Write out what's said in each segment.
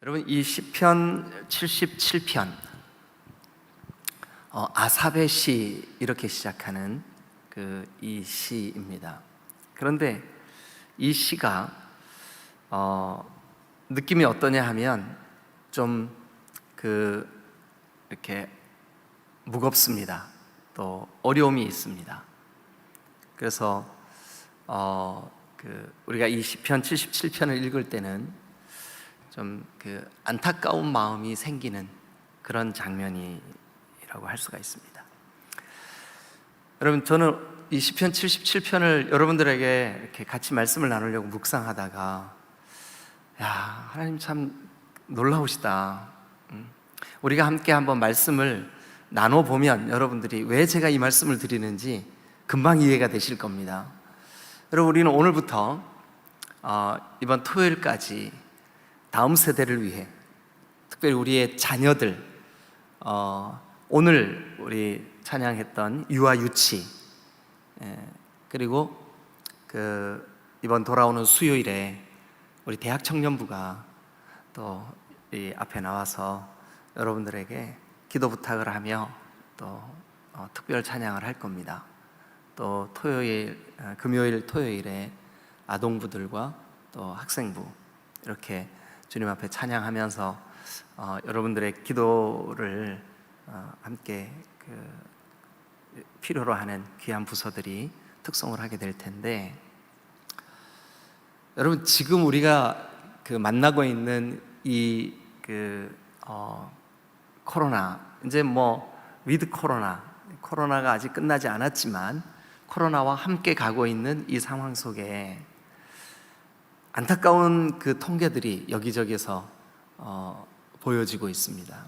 여러분, 이 시편 77편 아삽의 시 이렇게 시작하는 이 시입니다. 그런데 이 시가 느낌이 어떠냐 하면 좀 이렇게 무겁습니다. 또 어려움이 있습니다. 그래서 우리가 이 시편 77편을 읽을 때는 좀 안타까운 마음이 생기는 그런 장면이라고 할 수가 있습니다. 여러분, 저는 이 시편 77편을 여러분들에게 이렇게 같이 말씀을 나누려고 묵상하다가 하나님 참 놀라우시다. 우리가 함께 한번 말씀을 나눠보면 여러분들이 왜 제가 이 말씀을 드리는지 금방 이해가 되실 겁니다. 여러분, 우리는 오늘부터 이번 토요일까지 다음 세대를 위해, 특별히 우리의 자녀들, 오늘 우리 찬양했던 유아 유치, 그리고 이번 돌아오는 수요일에 우리 대학 청년부가 또 이 앞에 나와서 여러분들에게 기도 부탁을 하며 또 특별 찬양을 할 겁니다. 또 금요일, 토요일에 아동부들과 또 학생부 이렇게 주님 앞에 찬양하면서 여러분들의 기도를 함께 필요로 하는 귀한 부서들이 특송을 하게 될 텐데, 여러분, 지금 우리가 만나고 있는 이 코로나, 이제 위드 코로나가 아직 끝나지 않았지만 코로나와 함께 가고 있는 이 상황 속에 안타까운 통계들이 여기저기서 보여지고 있습니다.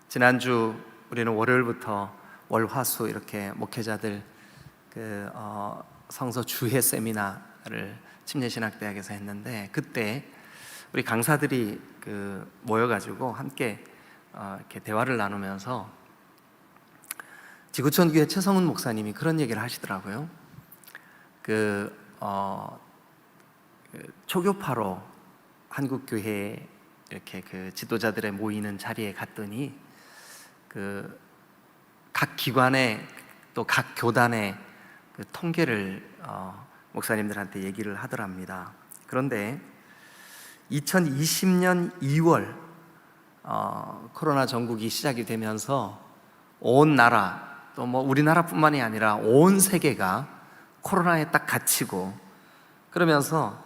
지난주 우리는 월요일부터 월화수 이렇게 목회자들 성서 주회 세미나를 침례신학대학에서 했는데, 그때 우리 강사들이 모여가지고 함께 이렇게 대화를 나누면서 지구촌교회 최성훈 목사님이 그런 얘기를 하시더라고요. 초교파로 한국교회에 이렇게 지도자들의 모이는 자리에 갔더니 각 기관의 또 각 교단의 통계를 목사님들한테 얘기를 하더랍니다. 그런데 2020년 2월 코로나 전국이 시작이 되면서 온 나라, 또 우리나라뿐만이 아니라 온 세계가 코로나에 딱 갇히고, 그러면서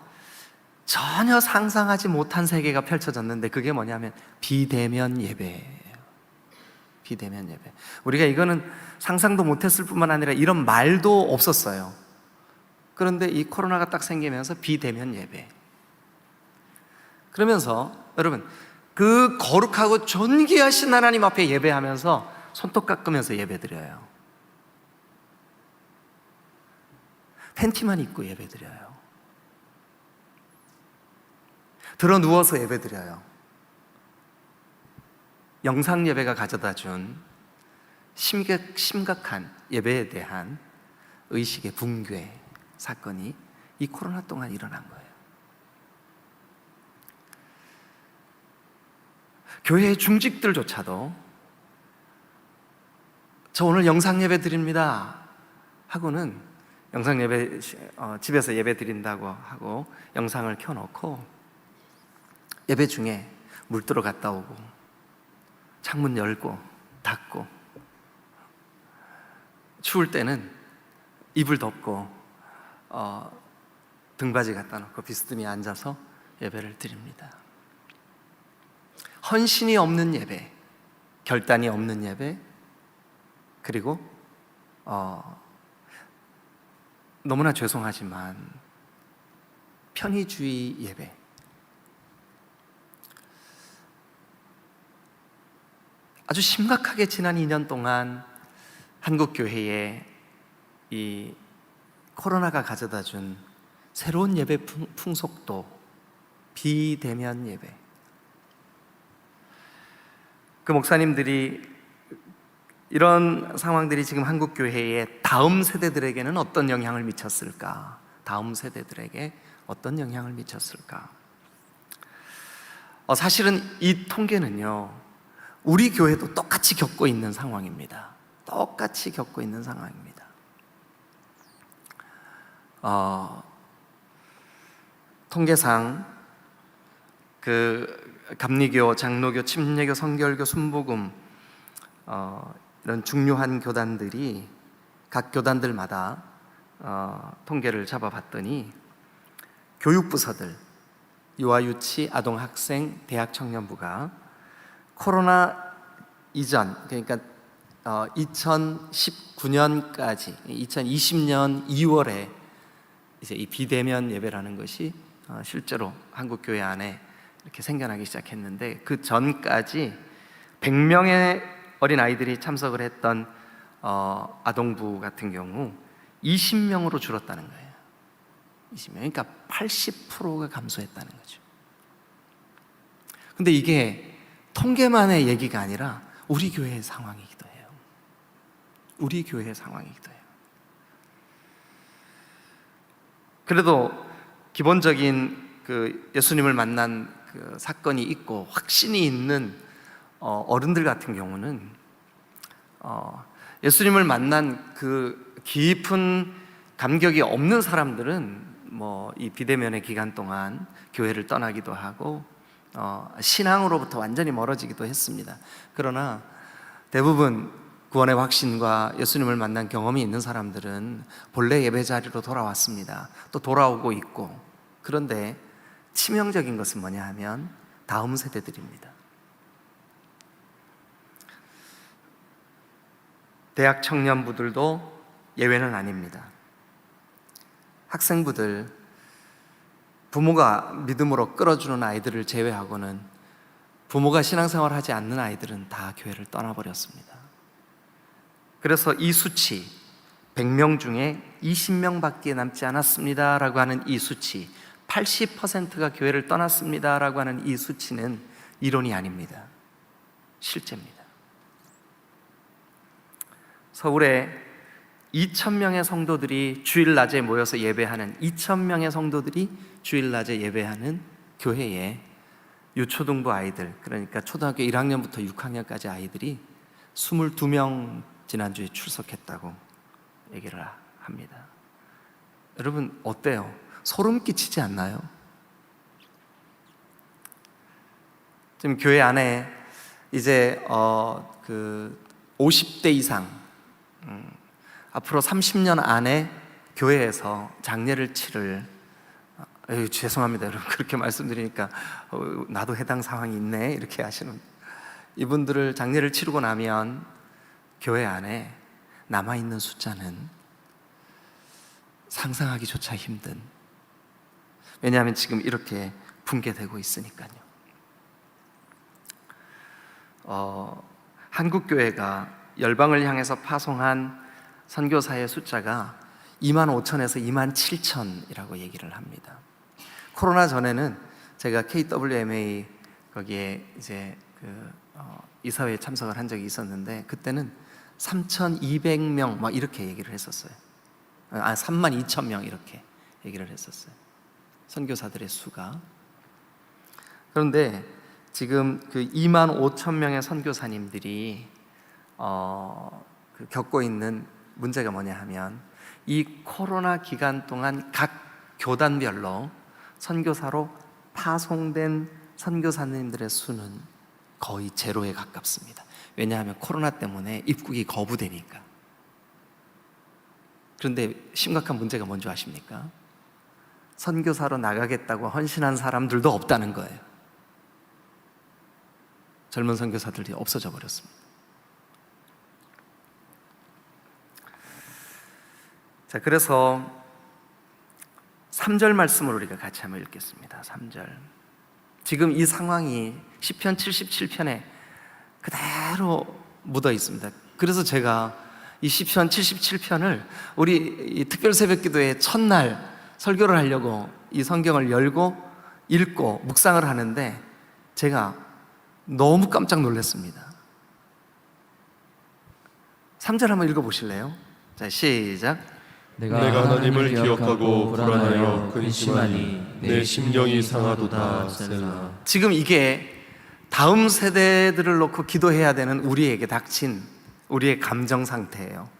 전혀 상상하지 못한 세계가 펼쳐졌는데, 그게 뭐냐면 비대면 예배예요. 비대면 예배. 우리가 이거는 상상도 못했을 뿐만 아니라 이런 말도 없었어요. 그런데 이 코로나가 딱 생기면서 비대면 예배. 그러면서 여러분, 거룩하고 존귀하신 하나님 앞에 예배하면서 손톱 깎으면서 예배드려요. 팬티만 입고 예배드려요. 들어 누워서 예배드려요. 영상 예배가 가져다 준 심각한 예배에 대한 의식의 붕괴 사건이 이 코로나 동안 일어난 거예요. 교회의 중직들조차도 저 오늘 영상 예배 드립니다 하고는, 영상 예배, 집에서 예배 드린다고 하고 영상을 켜놓고 예배 중에 물 들어 갔다 오고 창문 열고 닫고, 추울 때는 이불 덮고 등받이 갖다 놓고 비스듬히 앉아서 예배를 드립니다. 헌신이 없는 예배, 결단이 없는 예배, 그리고 너무나 죄송하지만 편의주의 예배. 아주 심각하게 지난 2년 동안 한국교회에 이 코로나가 가져다 준 새로운 예배 풍속도 비대면 예배. 목사님들이 이런 상황들이 지금 한국교회의 다음 세대들에게는 어떤 영향을 미쳤을까? 다음 세대들에게 어떤 영향을 미쳤을까? 사실은 이 통계는요, 우리 교회도 똑같이 겪고 있는 상황입니다. 똑같이 겪고 있는 상황입니다. 통계상 감리교, 장로교, 침례교, 성결교, 순복음 이런 중요한 교단들이 각 교단들마다 통계를 잡아봤더니 교육부서들, 유아유치, 아동학생, 대학청년부가 코로나 이전, 그러니까 2019년까지 2020년 2월에 이제 이 비대면 예배라는 것이 실제로 한국 교회 안에 이렇게 생겨나기 시작했는데, 그 전까지 100명의 어린 아이들이 참석을 했던 아동부 같은 경우 20명으로 줄었다는 거예요. 20명, 그러니까 80%가 감소했다는 거죠. 근데 이게 통계만의 얘기가 아니라 우리 교회의 상황이기도 해요. 우리 교회의 상황이기도 해요. 그래도 기본적인 예수님을 만난 사건이 있고 확신이 있는 어른들 같은 경우는 예수님을 만난 그 깊은 감격이 없는 사람들은 이 비대면의 기간 동안 교회를 떠나기도 하고 신앙으로부터 완전히 멀어지기도 했습니다. 그러나 대부분 구원의 확신과 예수님을 만난 경험이 있는 사람들은 본래 예배 자리로 돌아왔습니다. 또 돌아오고 있고, 그런데 치명적인 것은 뭐냐 하면 다음 세대들입니다. 대학 청년부들도 예외는 아닙니다. 학생부들, 부모가 믿음으로 끌어주는 아이들을 제외하고는 부모가 신앙생활을 하지 않는 아이들은 다 교회를 떠나버렸습니다. 그래서 이 수치, 100명 중에 20명밖에 남지 않았습니다 라고 하는 이 수치, 80%가 교회를 떠났습니다 라고 하는 이 수치는 이론이 아닙니다. 실제입니다. 서울에 2,000명의 성도들이 주일 낮에 모여서 예배하는, 2,000명의 성도들이 주일 낮에 예배하는 교회에 유초등부 아이들, 그러니까 초등학교 1학년부터 6학년까지 아이들이 22명 지난주에 출석했다고 얘기를 합니다. 여러분 어때요? 소름 끼치지 않나요? 지금 교회 안에 이제 50대 이상, 앞으로 30년 안에 교회에서 장례를 치를, 죄송합니다 여러분, 그렇게 말씀드리니까 나도 해당 상황이 있네 이렇게 하시는 이분들을 장례를 치르고 나면 교회 안에 남아있는 숫자는 상상하기조차 힘든, 왜냐하면 지금 이렇게 붕괴되고 있으니까요. 한국교회가 열방을 향해서 파송한 선교사의 숫자가 25,000에서 27,000이라고 얘기를 합니다. 코로나 전에는 제가 KWMA 거기에 이제 이사회에 참석을 한 적이 있었는데, 그때는 3,200명 막 이렇게 얘기를 했었어요. 32,000명 이렇게 얘기를 했었어요. 선교사들의 수가. 그런데 지금 25,000명의 선교사님들이 겪고 있는 문제가 뭐냐 하면, 이 코로나 기간 동안 각 교단별로 선교사로 파송된 선교사님들의 수는 거의 제로에 가깝습니다. 왜냐하면 코로나 때문에 입국이 거부되니까. 그런데 심각한 문제가 뭔지 아십니까? 선교사로 나가겠다고 헌신한 사람들도 없다는 거예요. 젊은 선교사들이 없어져 버렸습니다. 자, 그래서 3절 말씀을 우리가 같이 한번 읽겠습니다. 3절. 지금 이 상황이 시편 77편에 그대로 묻어 있습니다. 그래서 제가 이 시편 77편을 우리 이 특별 새벽기도의 첫날 설교를 하려고 이 성경을 열고 읽고 묵상을 하는데 제가 너무 깜짝 놀랐습니다. 3절 한번 읽어보실래요? 자, 시작. 내가 하나님을 기억하고 불안하여 근심하니 내 심령이 상하도다. 셀라. 지금 이게 다음 세대들을 놓고 기도해야 되는 우리에게 닥친 우리의 감정 상태예요.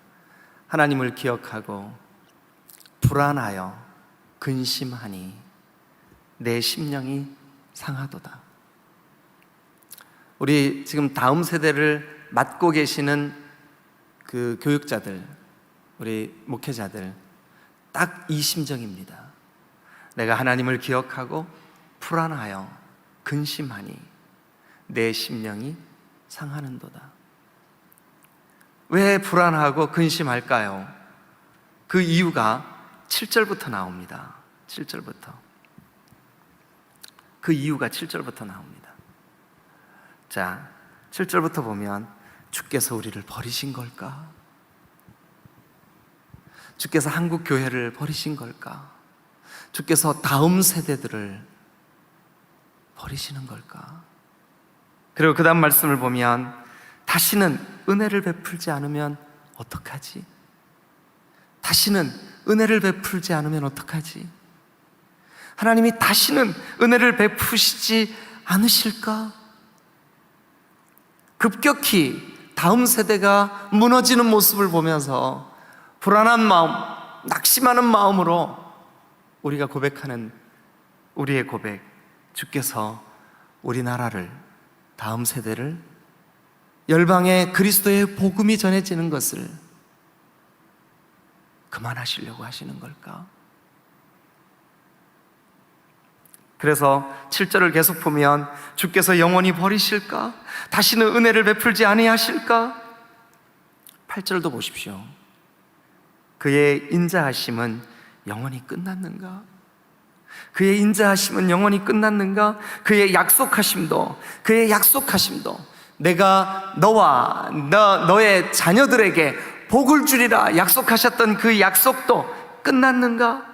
하나님을 기억하고 불안하여 근심하니 내 심령이 상하도다. 우리 지금 다음 세대를 맡고 계시는 그 교육자들, 우리 목회자들, 딱 이 심정입니다. 내가 하나님을 기억하고 불안하여 근심하니 내 심령이 상하는도다. 왜 불안하고 근심할까요? 그 이유가 7절부터 나옵니다. 7절부터. 그 이유가 7절부터 나옵니다. 자, 7절부터 보면 주께서 우리를 버리신 걸까? 주께서 한국 교회를 버리신 걸까? 주께서 다음 세대들을 버리시는 걸까? 그리고 그 다음 말씀을 보면 다시는 은혜를 베풀지 않으면 어떡하지? 다시는 은혜를 베풀지 않으면 어떡하지? 하나님이 다시는 은혜를 베푸시지 않으실까? 급격히 다음 세대가 무너지는 모습을 보면서 불안한 마음, 낙심하는 마음으로 우리가 고백하는 우리의 고백, 주께서 우리나라를, 다음 세대를 열방에 그리스도의 복음이 전해지는 것을 그만하시려고 하시는 걸까? 그래서 7절을 계속 보면 주께서 영원히 버리실까? 다시는 은혜를 베풀지 아니하실까? 8절도 보십시오. 그의 인자하심은 영원히 끝났는가? 그의 인자하심은 영원히 끝났는가? 그의 약속하심도 내가 너와 너의 자녀들에게 복을 주리라 약속하셨던 그 약속도 끝났는가?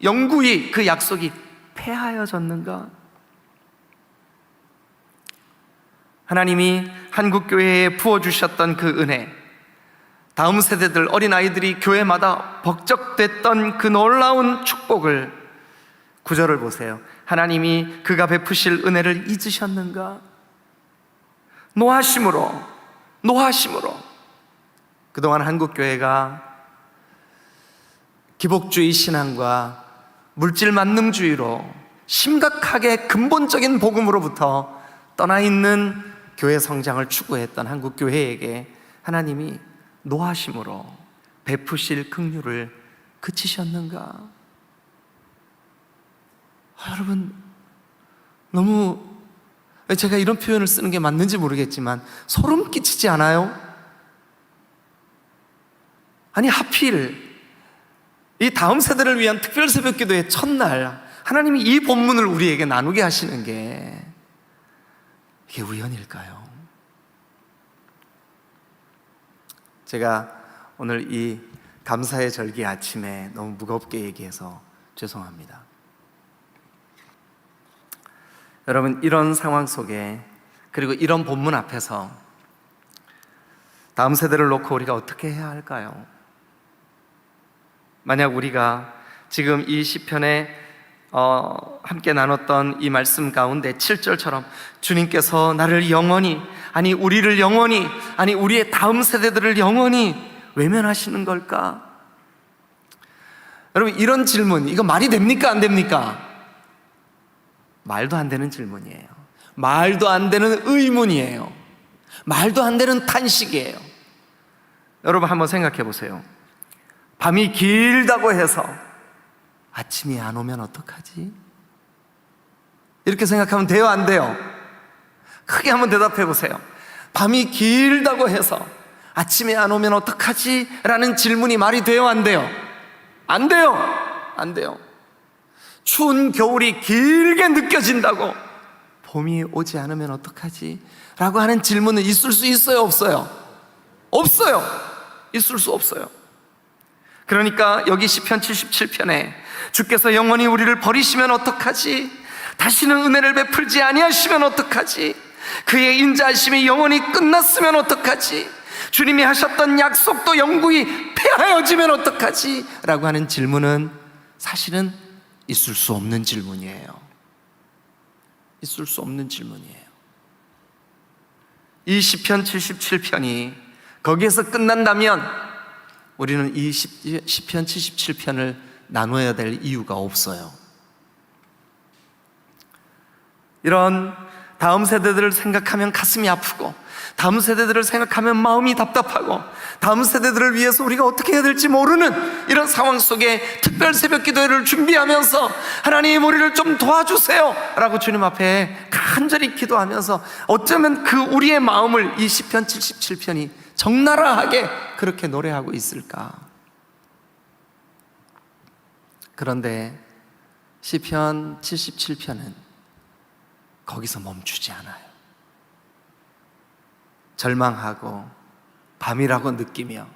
영구히 그 약속이 폐하여졌는가? 하나님이 한국교회에 부어주셨던 그 은혜, 다음 세대들, 어린아이들이 교회마다 법적됐던 그 놀라운 축복을 9절을 보세요. 하나님이 그가 베푸실 은혜를 잊으셨는가? 노하심으로 그동안 한국교회가 기복주의 신앙과 물질 만능주의로 심각하게 근본적인 복음으로부터 떠나 있는 교회 성장을 추구했던 한국교회에게 하나님이 노하심으로 베푸실 긍휼을 그치셨는가? 여러분, 너무 제가 이런 표현을 쓰는 게 맞는지 모르겠지만 소름 끼치지 않아요? 아니, 하필 이 다음 세대를 위한 특별 새벽기도의 첫날 하나님이 이 본문을 우리에게 나누게 하시는 게 이게 우연일까요? 제가 오늘 이 감사의 절기 아침에 너무 무겁게 얘기해서 죄송합니다. 여러분, 이런 상황 속에, 그리고 이런 본문 앞에서 다음 세대를 놓고 우리가 어떻게 해야 할까요? 만약 우리가 지금 이 시편에 함께 나눴던 이 말씀 가운데 7절처럼 주님께서 나를 영원히, 아니 우리를 영원히, 아니 우리의 다음 세대들을 영원히 외면하시는 걸까? 여러분, 이런 질문, 이거 말이 됩니까? 안 됩니까? 말도 안 되는 질문이에요. 말도 안 되는 의문이에요. 말도 안 되는 탄식이에요. 여러분, 한번 생각해 보세요. 밤이 길다고 해서 아침이 안 오면 어떡하지? 이렇게 생각하면 돼요, 안 돼요? 크게 한번 대답해 보세요. 밤이 길다고 해서 아침에 안 오면 어떡하지? 라는 질문이 말이 돼요, 안 돼요? 안 돼요! 안 돼요. 추운 겨울이 길게 느껴진다고 봄이 오지 않으면 어떡하지? 라고 하는 질문은 있을 수 있어요, 없어요? 없어요. 있을 수 없어요. 그러니까 여기 시편 77편에 주께서 영원히 우리를 버리시면 어떡하지? 다시는 은혜를 베풀지 아니하시면 어떡하지? 그의 인자하심이 영원히 끝났으면 어떡하지? 주님이 하셨던 약속도 영구히 폐하여지면 어떡하지? 라고 하는 질문은 사실은 있을 수 없는 질문이에요. 있을 수 없는 질문이에요. 이 시편 77편이 거기에서 끝난다면 우리는 이 시편 77편을 나눠야 될 이유가 없어요. 이런 다음 세대들을 생각하면 가슴이 아프고, 다음 세대들을 생각하면 마음이 답답하고, 다음 세대들을 위해서 우리가 어떻게 해야 될지 모르는 이런 상황 속에 특별 새벽 기도회를 준비하면서 하나님 우리를 좀 도와주세요 라고 주님 앞에 간절히 기도하면서 어쩌면 그 우리의 마음을 이 시편 77편이 적나라하게 그렇게 노래하고 있을까? 그런데 시편 77편은 거기서 멈추지 않아요. 절망하고 밤이라고 느끼며,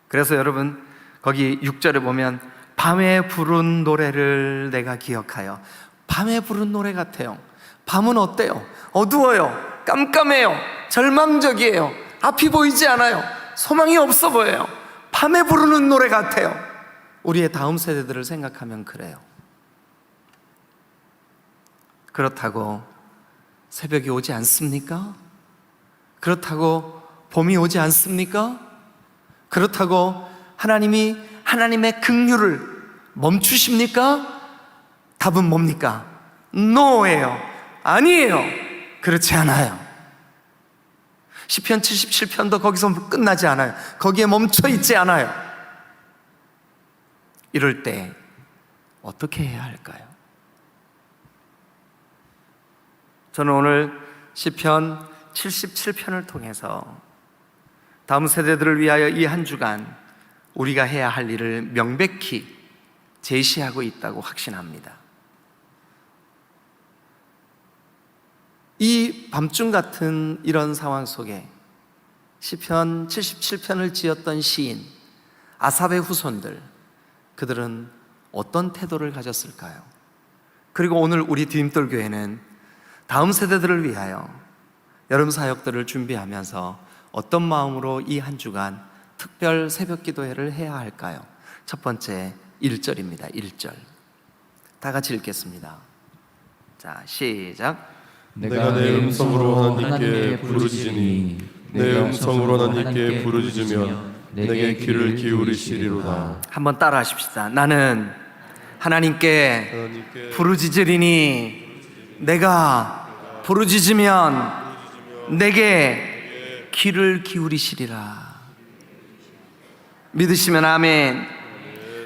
그래서 여러분 거기 6절에 보면 밤에 부른 노래를 내가 기억하여. 밤에 부른 노래 같아요. 밤은 어때요? 어두워요. 깜깜해요. 절망적이에요. 앞이 보이지 않아요. 소망이 없어 보여요. 밤에 부르는 노래 같아요. 우리의 다음 세대들을 생각하면 그래요. 그렇다고 새벽이 오지 않습니까? 그렇다고 봄이 오지 않습니까? 그렇다고 하나님이 하나님의 긍휼을 멈추십니까? 답은 뭡니까? NO예요. 아니에요. 그렇지 않아요. 시편 77편도 거기서 끝나지 않아요. 거기에 멈춰 있지 않아요. 이럴 때 어떻게 해야 할까요? 저는 오늘 시편 77편을 통해서 다음 세대들을 위하여 이 한 주간 우리가 해야 할 일을 명백히 제시하고 있다고 확신합니다. 이 밤중 같은 이런 상황 속에 시편 77편을 지었던 시인 아삽의 후손들, 그들은 어떤 태도를 가졌을까요? 그리고 오늘 우리 디딤돌 교회는 다음 세대들을 위하여 여름 사역들을 준비하면서 어떤 마음으로 이 한 주간 특별 새벽 기도회를 해야 할까요? 첫 번째 1절입니다. 1절 다 같이 읽겠습니다. 자, 시작. 내가 내 음성으로 하나님께 부르짖으니 내 음성으로 하나님께 부르짖으면 내게 귀를 기울이시리로다. 한번 따라 하십시다. 나는 하나님께 부르짖으리니 내가 부르짖으면 내게 귀를 기울이시리라. 믿으시면 아멘.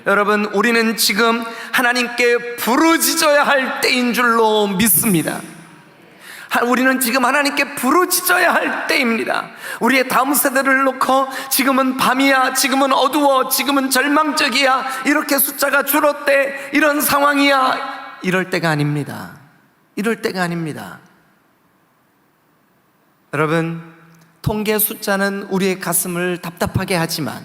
여러분, 우리는 지금 하나님께 부르짖어야 할 때인 줄로 믿습니다. 우리는 지금 하나님께 부르짖어야 할 때입니다. 우리의 다음 세대를 놓고 지금은 밤이야, 지금은 어두워, 지금은 절망적이야, 이렇게 숫자가 줄었대, 이런 상황이야, 이럴 때가 아닙니다. 이럴 때가 아닙니다. 여러분, 통계 숫자는 우리의 가슴을 답답하게 하지만,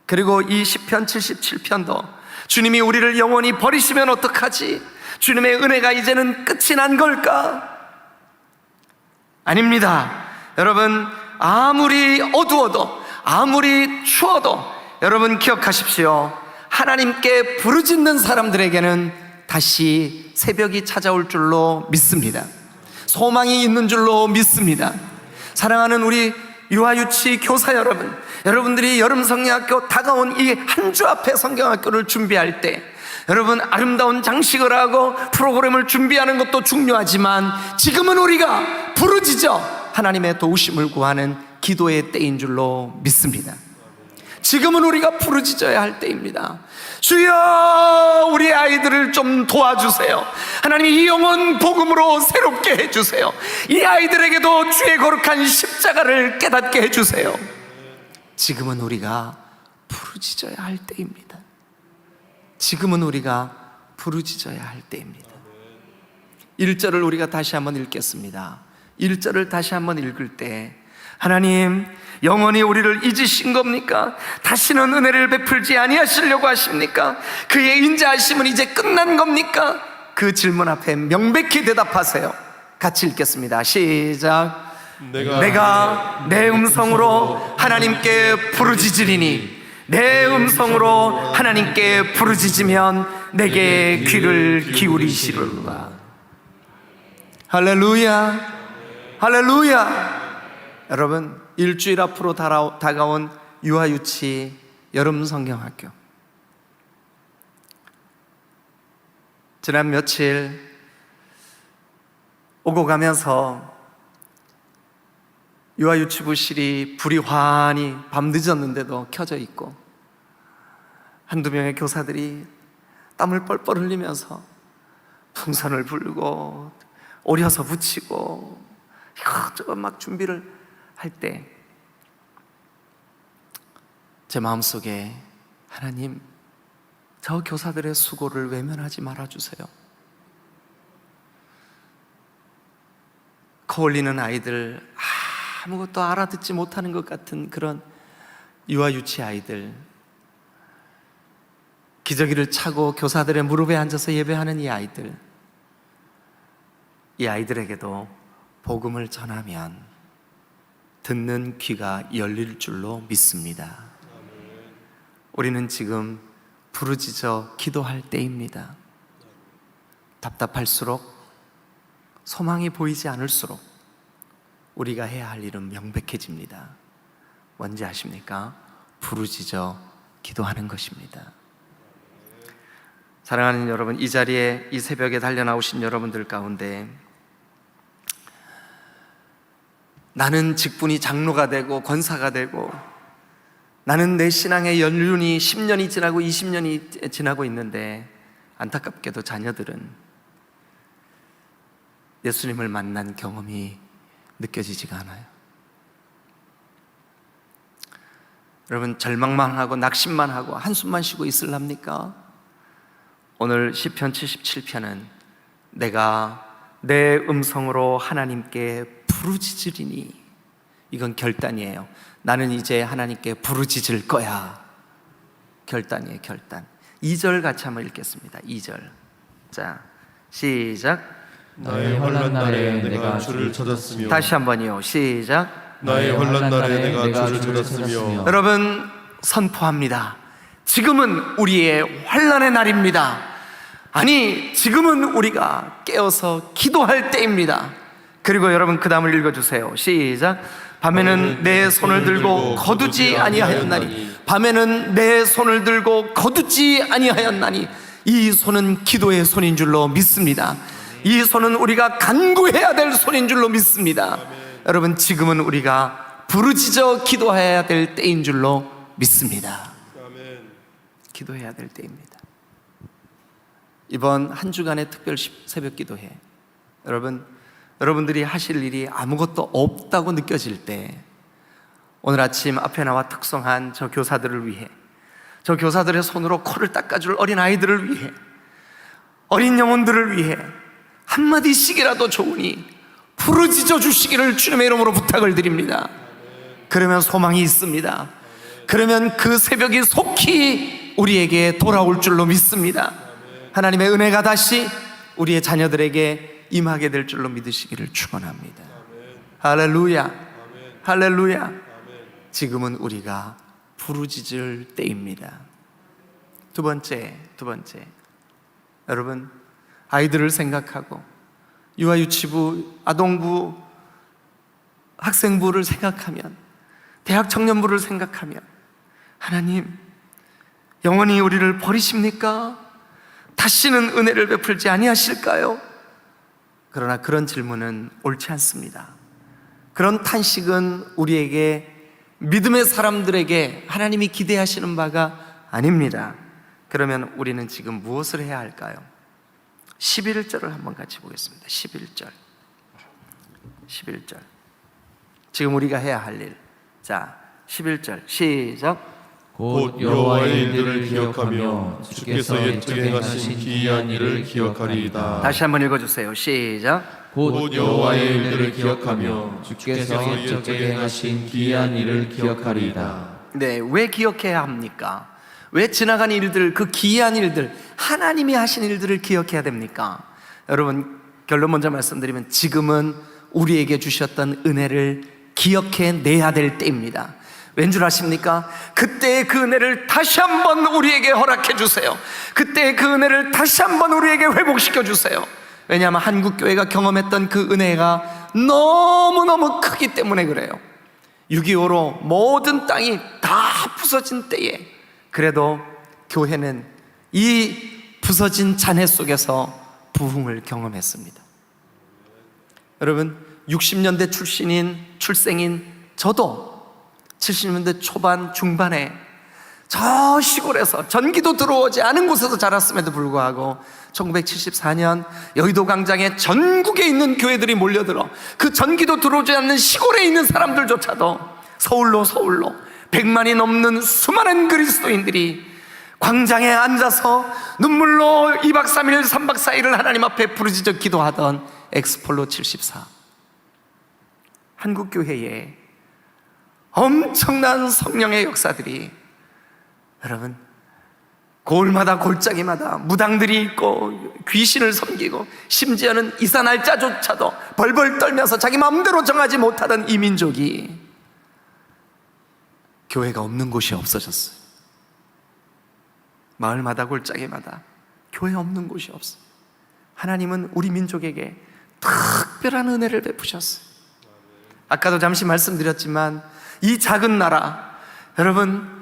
그리고 이 시편 77편도 주님이 우리를 영원히 버리시면 어떡하지? 주님의 은혜가 이제는 끝이 난 걸까? 아닙니다. 여러분, 아무리 어두워도 아무리 추워도 여러분 기억하십시오. 하나님께 부르짖는 사람들에게는 다시 새벽이 찾아올 줄로 믿습니다. 소망이 있는 줄로 믿습니다. 사랑하는 우리 유아유치 교사 여러분, 여러분들이 여름 성경학교 다가온 이 한 주 앞에 성경학교를 준비할 때 여러분, 아름다운 장식을 하고 프로그램을 준비하는 것도 중요하지만 지금은 우리가 부르짖어 하나님의 도우심을 구하는 기도의 때인 줄로 믿습니다. 지금은 우리가 부르짖어야 할 때입니다. 주여, 우리 아이들을 좀 도와주세요. 하나님, 이 영혼 복음으로 새롭게 해주세요. 이 아이들에게도 주의 거룩한 십자가를 깨닫게 해주세요. 지금은 우리가 부르짖어야 할 때입니다. 지금은 우리가 부르짖어야 할 때입니다. 1절을 우리가 다시 한번 읽겠습니다. 1절을 다시 한번 읽을 때, 하나님, 영원히 우리를 잊으신 겁니까? 다시는 은혜를 베풀지 아니하시려고 하십니까? 그의 인자하심은 이제 끝난 겁니까? 그 질문 앞에 명백히 대답하세요. 같이 읽겠습니다. 시작. 내가 내 음성으로 하나님께 부르짖으리니 내 음성으로 하나님께 부르짖으면 내게 귀를 기울이시리로다. 할렐루야, 할렐루야. 여러분, 일주일 앞으로 다가온 유아유치 여름 성경학교, 지난 며칠 오고 가면서 유아유치부실이 불이 환히 밤늦었는데도 켜져 있고, 한두 명의 교사들이 땀을 뻘뻘 흘리면서 풍선을 불고 오려서 붙이고 이것저것 막 준비를 할 때 제 마음속에, 하나님, 저 교사들의 수고를 외면하지 말아주세요. 거울리는 아이들, 아무것도 알아듣지 못하는 것 같은 그런 유아유치 아이들, 기저귀를 차고 교사들의 무릎에 앉아서 예배하는 이 아이들, 이 아이들에게도 복음을 전하면 듣는 귀가 열릴 줄로 믿습니다. 우리는 지금 부르짖어 기도할 때입니다. 답답할수록, 소망이 보이지 않을수록 우리가 해야 할 일은 명백해집니다. 뭔지 아십니까? 부르짖어 기도하는 것입니다. 사랑하는 여러분, 이 자리에 이 새벽에 달려나오신 여러분들 가운데 나는 직분이 장로가 되고 권사가 되고, 나는 내 신앙의 연륜이 10년이 지나고 20년이 지나고 있는데, 안타깝게도 자녀들은 예수님을 만난 경험이 느껴지지가 않아요. 여러분, 절망만 하고 낙심만 하고 한숨만 쉬고 있을랍니까? 오늘 시편 77편은 내가 내 음성으로 하나님께 부르짖으리니, 이건 결단이에요. 나는 이제 하나님께 부르짖을 거야. 결단이에요, 결단. 2절 같이 한번 읽겠습니다. 2절. 자, 시작. 나의 환난 날에 내가 주를 찾았으며. 다시 한번요. 시작. 나의 환난 날에 내가 주를 찾았으며. 여러분, 선포합니다. 지금은 우리의 환난의 날입니다. 아니, 지금은 우리가 깨어서 기도할 때입니다. 그리고 여러분, 그 다음을 읽어주세요. 시작. 밤에는 내 손을 들고 거두지 아니하였나니, 밤에는 내 손을 들고 거두지 아니하였나니, 이 손은 기도의 손인 줄로 믿습니다. 이 손은 우리가 간구해야 될 손인 줄로 믿습니다. 여러분, 지금은 우리가 부르짖어 기도해야 될 때인 줄로 믿습니다. 기도해야 될 때입니다. 이번 한 주간의 특별 새벽 기도회, 여러분들이 하실 일이 아무것도 없다고 느껴질 때, 오늘 아침 앞에 나와 특성한 저 교사들을 위해, 저 교사들의 손으로 코를 닦아줄 어린 아이들을 위해, 어린 영혼들을 위해 한마디씩이라도 좋으니 부르짖어 주시기를 주님의 이름으로 부탁을 드립니다. 그러면 소망이 있습니다. 그러면 그 새벽이 속히 우리에게 돌아올 줄로 믿습니다. 하나님의 은혜가 다시 우리의 자녀들에게 임하게 될 줄로 믿으시기를 축원합니다. 할렐루야, 할렐루야. 지금은 우리가 부르짖을 때입니다. 두 번째, 여러분, 아이들을 생각하고 유아유치부, 아동부, 학생부를 생각하면, 대학 청년부를 생각하면, 하나님, 영원히 우리를 버리십니까? 다시는 은혜를 베풀지 아니하실까요? 그러나 그런 질문은 옳지 않습니다. 그런 탄식은 우리에게, 믿음의 사람들에게 하나님이 기대하시는 바가 아닙니다. 그러면 우리는 지금 무엇을 해야 할까요? 11절을 한번 같이 보겠습니다. 11절. 지금 우리가 해야 할 일. 자, 11절 시작. 곧 여호와의 일들을 기억하며 주께서 옛적에 행하신 기이한 일을 기억하리이다. 다시 한번 읽어주세요. 시작. 곧 여호와의 일들을 기억하며 주께서 옛적에 행하신 기이한 일을 기억하리이다. 네, 왜 기억해야 합니까? 왜 지나간 일들, 그 기이한 일들, 하나님이 하신 일들을 기억해야 됩니까? 여러분, 결론 먼저 말씀드리면 지금은 우리에게 주셨던 은혜를 기억해내야 될 때입니다. 왠 줄 아십니까? 그때의 그 은혜를 다시 한번 우리에게 허락해 주세요. 그때의 그 은혜를 다시 한번 우리에게 회복시켜 주세요. 왜냐하면 한국교회가 경험했던 그 은혜가 너무너무 크기 때문에 그래요. 6.25로 모든 땅이 다 부서진 때에 그래도 교회는 이 부서진 잔해 속에서 부흥을 경험했습니다. 여러분, 60년대 출생인 저도 70년대 초반 중반에 저 시골에서 전기도 들어오지 않은 곳에서 자랐음에도 불구하고 1974년 여의도 광장에 전국에 있는 교회들이 몰려들어 그 전기도 들어오지 않는 시골에 있는 사람들조차도 서울로 100만이 넘는 수많은 그리스도인들이 광장에 앉아서 눈물로 2박 3일 3박 4일을 하나님 앞에 부르짖어 기도하던 엑스폴로 74, 한국교회에 엄청난 성령의 역사들이, 여러분, 골마다 골짜기마다 무당들이 있고 귀신을 섬기고 심지어는 이사 날짜조차도 벌벌 떨면서 자기 마음대로 정하지 못하던 이 민족이 교회가 없는 곳이 없어졌어요. 마을마다 골짜기마다 교회 없는 곳이 없어요. 하나님은 우리 민족에게 특별한 은혜를 베푸셨어요. 아까도 잠시 말씀드렸지만 이 작은 나라, 여러분,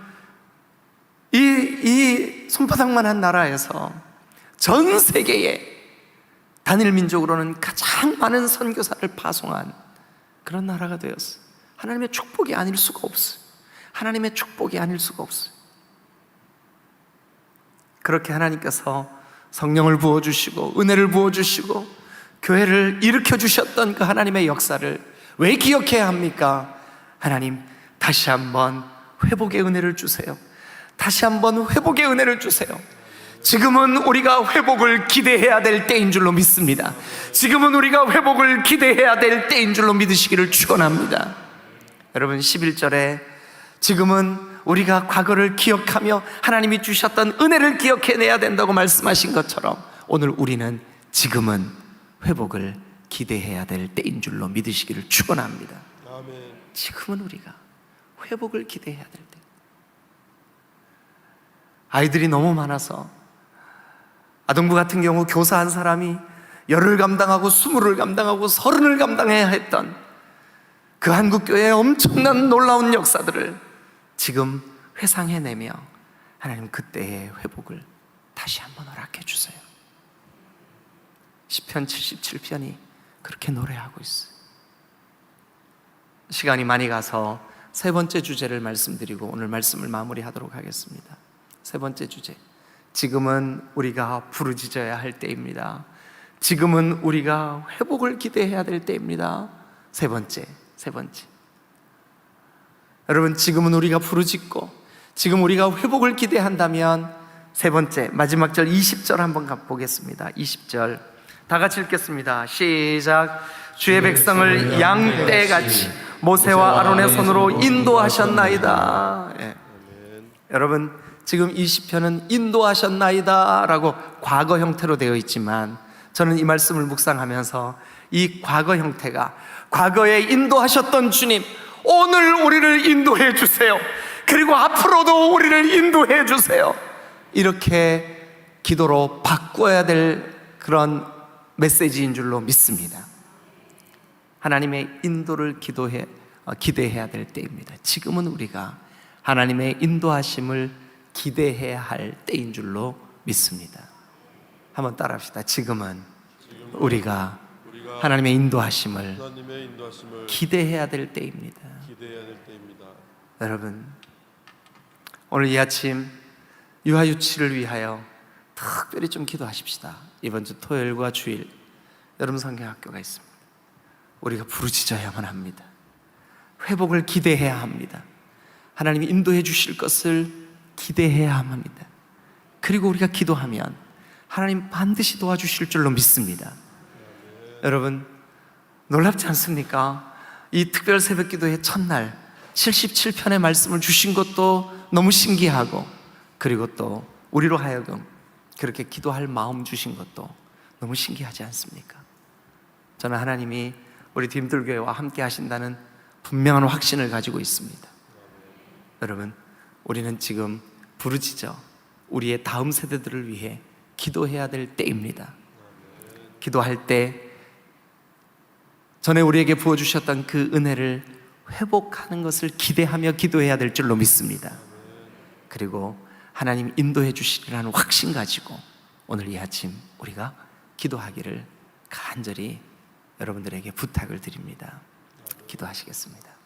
이 손바닥만한 나라에서 전 세계에 단일 민족으로는 가장 많은 선교사를 파송한 그런 나라가 되었어요. 하나님의 축복이 아닐 수가 없어요. 하나님의 축복이 아닐 수가 없어요. 그렇게 하나님께서 성령을 부어주시고 은혜를 부어주시고 교회를 일으켜주셨던 그 하나님의 역사를 왜 기억해야 합니까? 하나님, 다시 한번 회복의 은혜를 주세요. 다시 한번 회복의 은혜를 주세요. 지금은 우리가 회복을 기대해야 될 때인 줄로 믿습니다. 지금은 우리가 회복을 기대해야 될 때인 줄로 믿으시기를 축원합니다. 여러분, 11절에 지금은 우리가 과거를 기억하며 하나님이 주셨던 은혜를 기억해내야 된다고 말씀하신 것처럼 오늘 우리는 지금은 회복을 기대해야 될 때인 줄로 믿으시기를 축원합니다. 아멘. 지금은 우리가 회복을 기대해야 될 때. 아이들이 너무 많아서 아동부 같은 경우 교사 한 사람이 10을 감당하고 20을 감당하고 30을 감당해야 했던 그 한국교회의 엄청난 놀라운 역사들을 지금 회상해내며 하나님 그때의 회복을 다시 한번 허락해 주세요. 시편 77편이 그렇게 노래하고 있어요. 시간이 많이 가서 세 번째 주제를 말씀드리고 오늘 말씀을 마무리하도록 하겠습니다. 세 번째 주제, 지금은 우리가 부르짖어야 할 때입니다. 지금은 우리가 회복을 기대해야 될 때입니다. 세 번째, 여러분, 지금은 우리가 부르짖고 지금 우리가 회복을 기대한다면 세 번째, 마지막 절 20절 한번 보겠습니다. 20절 다 같이 읽겠습니다. 시작. 주의 백성을 양떼같이 모세와 아론의 손으로 인도하셨나이다. 예. 여러분, 지금 이 시편은 인도하셨나이다 라고 과거 형태로 되어 있지만 저는 이 말씀을 묵상하면서 이 과거 형태가 과거에 인도하셨던 주님, 오늘 우리를 인도해 주세요. 그리고 앞으로도 우리를 인도해 주세요. 이렇게 기도로 바꿔야 될 그런 메시지인 줄로 믿습니다. 하나님의 인도를 기대해야 될 때입니다. 지금은 우리가 하나님의 인도하심을 기대해야 할 때인 줄로 믿습니다. 한번 따라합시다. 지금은 우리가 하나님의 인도하심을 기대해야 될 때입니다. 여러분, 오늘 이 아침 유아유치를 위하여 특별히 좀 기도하십시다. 이번 주 토요일과 주일 여름 성경학교가 있습니다. 우리가 부르짖어야만 합니다. 회복을 기대해야 합니다. 하나님이 인도해 주실 것을 기대해야 합니다. 그리고 우리가 기도하면 하나님 반드시 도와주실 줄로 믿습니다. 여러분, 놀랍지 않습니까? 이 특별 새벽 기도의 첫날 77편의 말씀을 주신 것도 너무 신기하고, 그리고 또 우리로 하여금 그렇게 기도할 마음 주신 것도 너무 신기하지 않습니까? 저는 하나님이 우리 디딤돌교회와 함께 하신다는 분명한 확신을 가지고 있습니다. 여러분, 우리는 지금 부르짖어 우리의 다음 세대들을 위해 기도해야 될 때입니다. 기도할 때 전에 우리에게 부어주셨던 그 은혜를 회복하는 것을 기대하며 기도해야 될 줄로 믿습니다. 그리고 하나님 인도해 주시리라는 확신 가지고 오늘 이 아침 우리가 기도하기를 간절히 여러분들에게 부탁을 드립니다. 기도하시겠습니다.